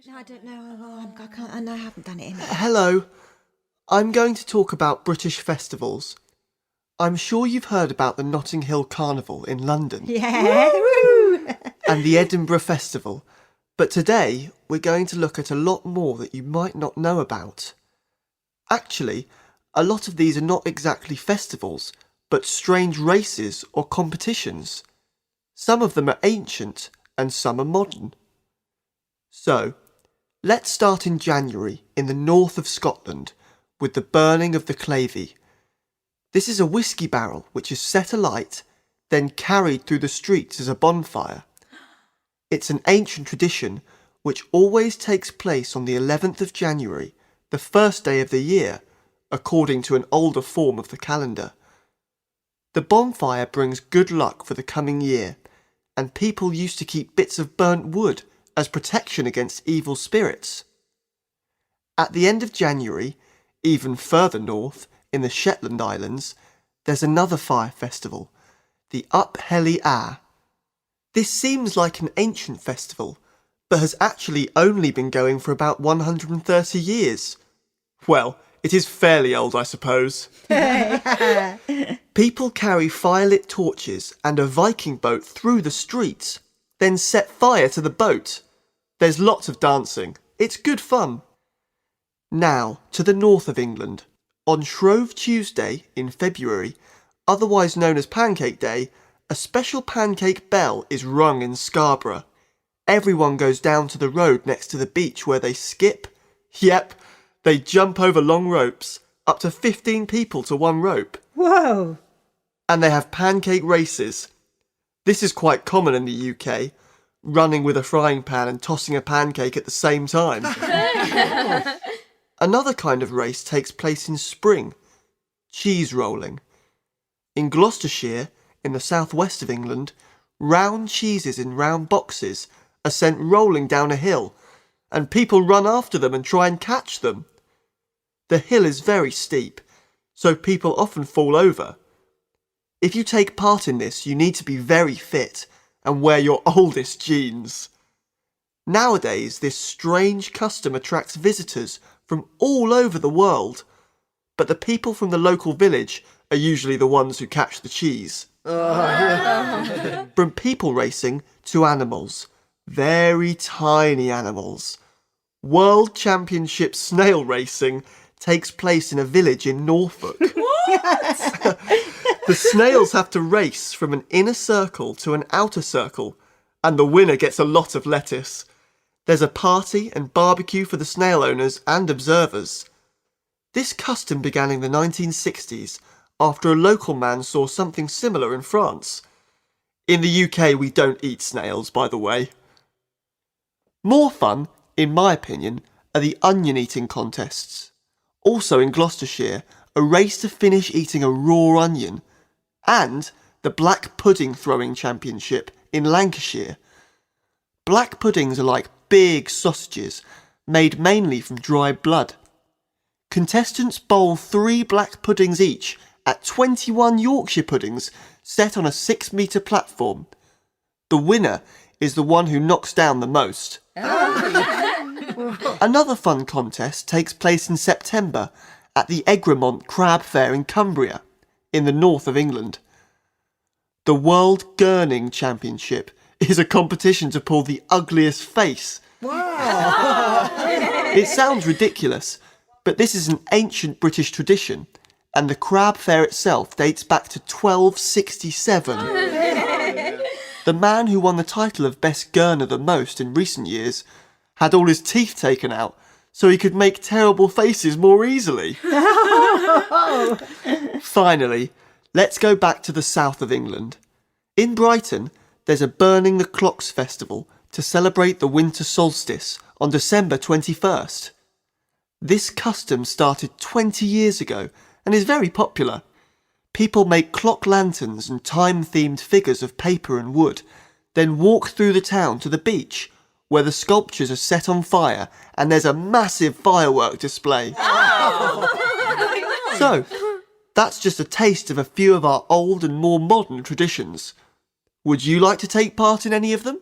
No, I don't know. I haven't done it in. Hello. I'm going to talk about British festivals. I'm sure you've heard about the Notting Hill Carnival in London. Yeah. Woo! And the Edinburgh Festival. But today, we're going to look at a lot more that you might not know about. Actually, a lot of these are not exactly festivals, but strange races or competitions. Some of them are ancient and some are modern. So, let's start in January in the north of Scotland with the burning of the Clavey. This is a whiskey barrel which is set alight, then carried through the streets as a bonfire. It's an ancient tradition which always takes place on the 11th of January, the first day of the year, according to an older form of the calendar. The bonfire brings good luck for the coming year, and people used to keep bits of burnt wood as protection against evil spirits. At the end of January, even further north, in the Shetland Islands, there's another fire festival, the Up Helly Aa. This seems like an ancient festival, but has actually only been going for about 130 years. Well, it is fairly old, I suppose. People carry firelit torches and a Viking boat through the streets, then set fire to the boat. There's lots of dancing. It's good fun. Now, to the north of England. On Shrove Tuesday in February, otherwise known as Pancake Day, a special pancake bell is rung in Scarborough. Everyone goes down to the road next to the beach where they skip. Yep, they jump over long ropes, up to 15 people to one rope. Whoa! And they have pancake races. This is quite common in the UK, running with a frying pan and tossing a pancake at the same time. Another kind of race takes place in spring, cheese rolling. In Gloucestershire, in the southwest of England, round cheeses in round boxes are sent rolling down a hill, and people run after them and try and catch them. The hill is very steep, so people often fall over. If you take part in this, you need to be very fit and wear your oldest jeans. Nowadays, this strange custom attracts visitors from all over the world, but the people from the local village are usually the ones who catch the cheese. From people racing to animals, very tiny animals. World Championship snail racing takes place in a village in Norfolk. What? The snails have to race from an inner circle to an outer circle, and the winner gets a lot of lettuce. There's a party and barbecue for the snail owners and observers. This custom began in the 1960s after a local man saw something similar in France. In the UK, we don't eat snails, by the way. More fun, in my opinion, are the onion eating contests. Also in Gloucestershire, a race to finish eating a raw onion, and the Black Pudding Throwing Championship in Lancashire. Black puddings are like big sausages, made mainly from dry blood. Contestants bowl 3 black puddings each at 21 Yorkshire puddings set on a 6-metre platform. The winner is the one who knocks down the most. Another fun contest takes place in September at the Egremont Crab Fair in Cumbria, in the north of England. The World Gurning Championship is a competition to pull the ugliest face. Wow! It sounds ridiculous, but this is an ancient British tradition, and the crab fair itself dates back to 1267. The man who won the title of Best Gurner the most in recent years had all his teeth taken out so he could make terrible faces more easily. Finally, let's go back to the south of England. In Brighton, there's a Burning the Clocks festival to celebrate the winter solstice on December 21st. This custom started 20 years ago and is very popular. People make clock lanterns and time-themed figures of paper and wood, then walk through the town to the beach, where the sculptures are set on fire and there's a massive firework display. So, that's just a taste of a few of our old and more modern traditions. Would you like to take part in any of them?